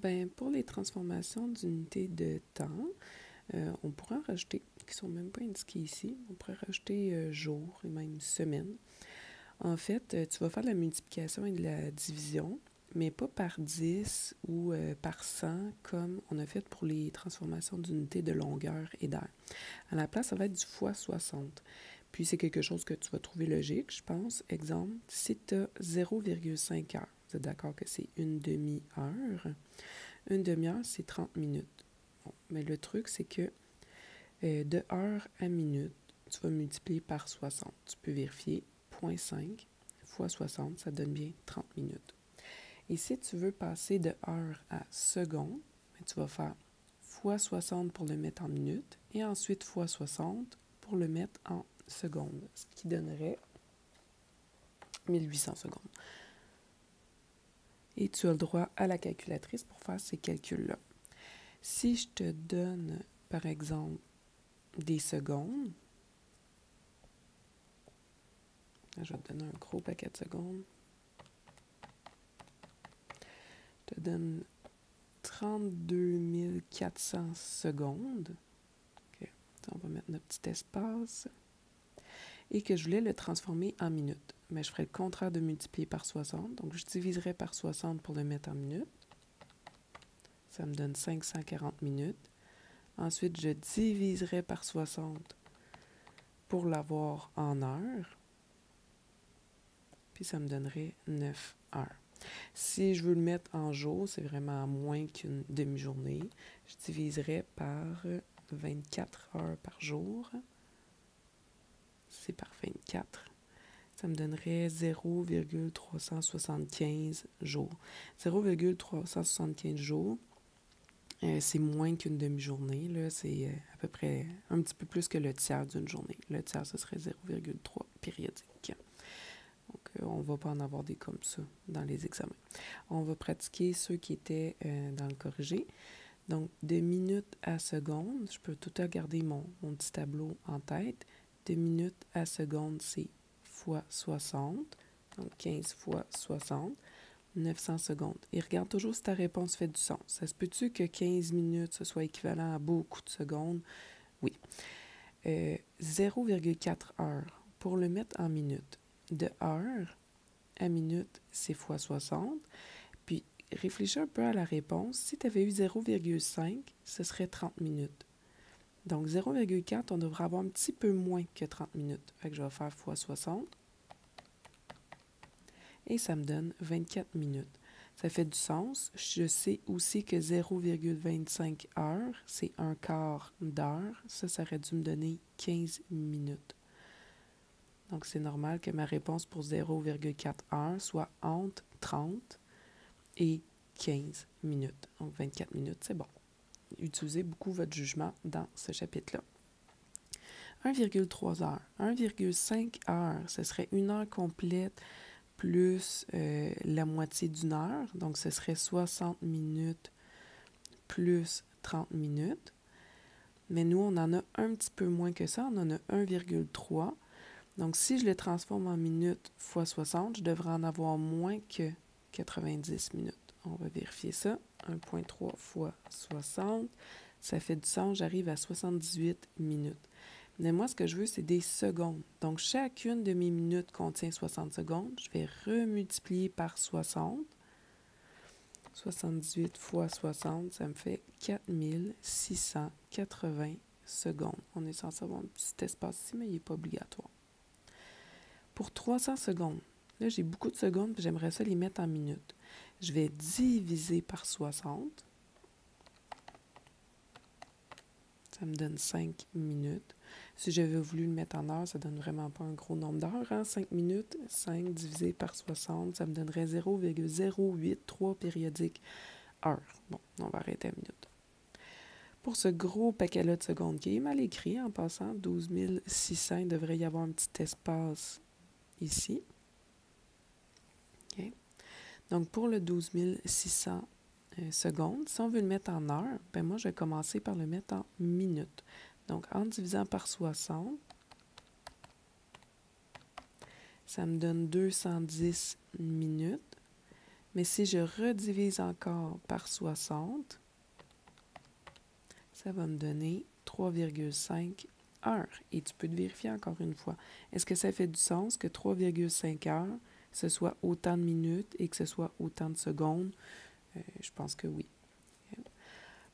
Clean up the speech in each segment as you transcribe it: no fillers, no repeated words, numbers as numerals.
Ben, pour les transformations d'unités de temps, on pourrait en rajouter, qui ne sont même pas indiquées ici. On pourrait rajouter jour et même semaine. En fait, tu vas faire de la multiplication et de la division, mais pas par 10 ou par 100 comme on a fait pour les transformations d'unités de longueur et d'aire. À la place, ça va être du fois 60. Puis c'est quelque chose que tu vas trouver logique, je pense. Exemple, si tu as 0,5 heures, vous êtes d'accord que c'est une demi-heure? Une demi-heure, c'est 30 minutes. Bon, mais le truc, c'est que de heure à minute, tu vas multiplier par 60. Tu peux vérifier 0,5 fois 60, ça donne bien 30 minutes. Et si tu veux passer de heure à seconde, tu vas faire fois 60 pour le mettre en minutes et ensuite fois 60 pour le mettre en secondes, ce qui donnerait 1800 secondes. Et tu as le droit à la calculatrice pour faire ces calculs-là. Si je te donne, par exemple, des secondes, je vais te donner un gros paquet de secondes. Je te donne 32 400 secondes. Okay. On va mettre notre petit espace. Et que je voulais le transformer en minutes. Mais je ferais le contraire de multiplier par 60. Donc, je diviserais par 60 pour le mettre en minutes. Ça me donne 540 minutes. Ensuite, je diviserai par 60 pour l'avoir en heures. Puis ça me donnerait 9 heures. Si je veux le mettre en jours, c'est vraiment moins qu'une demi-journée. Je diviserai par 24 heures par jour. C'est par 24. Ça me donnerait 0,375 jours. 0,375 jours, c'est moins qu'une demi-journée. Là. C'est à peu près un petit peu plus que le tiers d'une journée. Le tiers, ce serait 0,3 périodique. Donc, on ne va pas en avoir des comme ça dans les examens. On va pratiquer ceux qui étaient dans le corrigé. Donc, de minutes à seconde, je peux tout à garder mon petit tableau en tête. De minutes à seconde, c'est fois 60. Donc, 15 fois 60. 900 secondes. Et regarde toujours si ta réponse fait du sens. Ça se peut-tu que 15 minutes, ce soit équivalent à beaucoup de secondes? Oui. 0,4 heures. Pour le mettre en minutes. De heure à minute, c'est fois 60. Puis, réfléchis un peu à la réponse. Si tu avais eu 0,5, ce serait 30 minutes. Donc, 0,4, on devrait avoir un petit peu moins que 30 minutes. Fait que je vais faire fois 60. Et ça me donne 24 minutes. Ça fait du sens. Je sais aussi que 0,25 heures, c'est un quart d'heure. Ça aurait dû me donner 15 minutes. Donc, c'est normal que ma réponse pour 0,4 heures soit entre 30 et 15 minutes. Donc, 24 minutes, c'est bon. Utilisez beaucoup votre jugement dans ce chapitre-là. 1,3 heures. 1,5 heures, ce serait une heure complète plus la moitié d'une heure. Donc, ce serait 60 minutes plus 30 minutes. Mais nous, on en a un petit peu moins que ça. On en a 1,3. Donc, si je le transforme en minutes fois 60, je devrais en avoir moins que 90 minutes. On va vérifier ça. 1,3 fois 60, ça fait du sens. J'arrive à 78 minutes. Mais moi, ce que je veux, c'est des secondes. Donc, chacune de mes minutes contient 60 secondes. Je vais remultiplier par 60. 78 fois 60, ça me fait 4680 secondes. On est censé avoir un petit espace ici, mais il n'est pas obligatoire. Pour 300 secondes, là, j'ai beaucoup de secondes, puis j'aimerais ça les mettre en minutes. Je vais diviser par 60. Ça me donne 5 minutes. Si j'avais voulu le mettre en heures, ça ne donne vraiment pas un gros nombre d'heures. Hein? 5 minutes, 5 divisé par 60, ça me donnerait 0,083 périodiques heures. Bon, on va arrêter à minute. Pour ce gros paquet-là de secondes, qui est mal écrit en passant, 12 600, il devrait y avoir un petit espace ici. Okay. Donc, pour le 12 600 secondes, si on veut le mettre en heures, ben moi, je vais commencer par le mettre en minutes. Donc, en divisant par 60, ça me donne 210 minutes. Mais si je redivise encore par 60, ça va me donner 3,5 heures. Et tu peux te vérifier encore une fois. Est-ce que ça fait du sens que 3,5 heures, ce soit autant de minutes et que ce soit autant de secondes? Je pense que oui.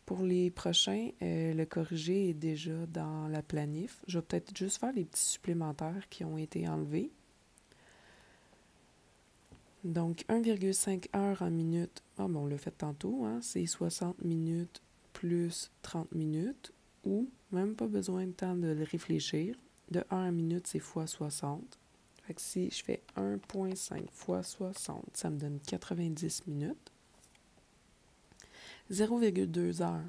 Pour les prochains, le corrigé est déjà dans la planif. Je vais peut-être juste faire les petits supplémentaires qui ont été enlevés. Donc, 1,5 heures en minutes, on l'a fait tantôt, hein, c'est 60 minutes plus 30 minutes, ou même pas besoin de temps de le réfléchir. De 1 minute, c'est fois 60. Fait que si je fais 1,5 fois 60, ça me donne 90 minutes. 0,2 heures.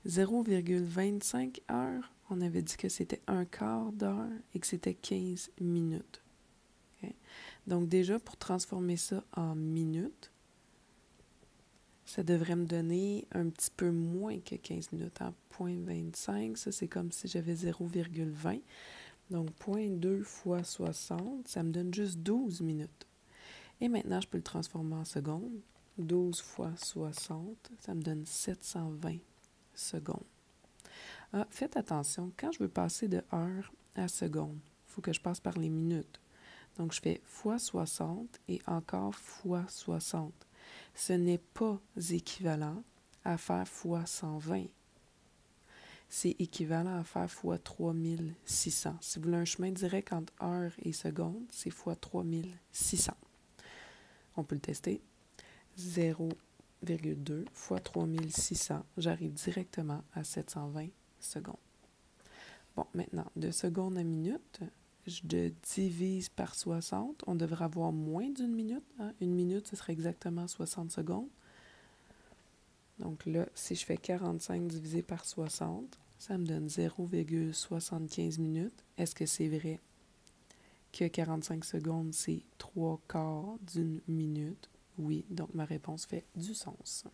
0,25 heures, on avait dit que c'était un quart d'heure et que c'était 15 minutes. Okay? Donc déjà, pour transformer ça en minutes, ça devrait me donner un petit peu moins que 15 minutes. En 0,25, ça c'est comme si j'avais 0,20. Donc 0,2 fois 60, ça me donne juste 12 minutes. Et maintenant, je peux le transformer en secondes. 12 fois 60, ça me donne 720 secondes. Ah, faites attention, quand je veux passer de heure à seconde, il faut que je passe par les minutes. Donc, je fais fois 60 et encore fois 60. Ce n'est pas équivalent à faire fois 120. C'est équivalent à faire fois 3600. Si vous voulez un chemin direct entre heure et seconde, c'est fois 3600. On peut le tester. 0,2 fois 3600, j'arrive directement à 720 secondes. Bon, maintenant, de seconde à minute, je divise par 60. On devrait avoir moins d'une minute. Hein? Une minute, ce serait exactement 60 secondes. Donc là, si je fais 45 divisé par 60, ça me donne 0,75 minutes. Est-ce que c'est vrai que 45 secondes, c'est 3 quarts d'une minute? Oui, donc ma réponse fait du sens.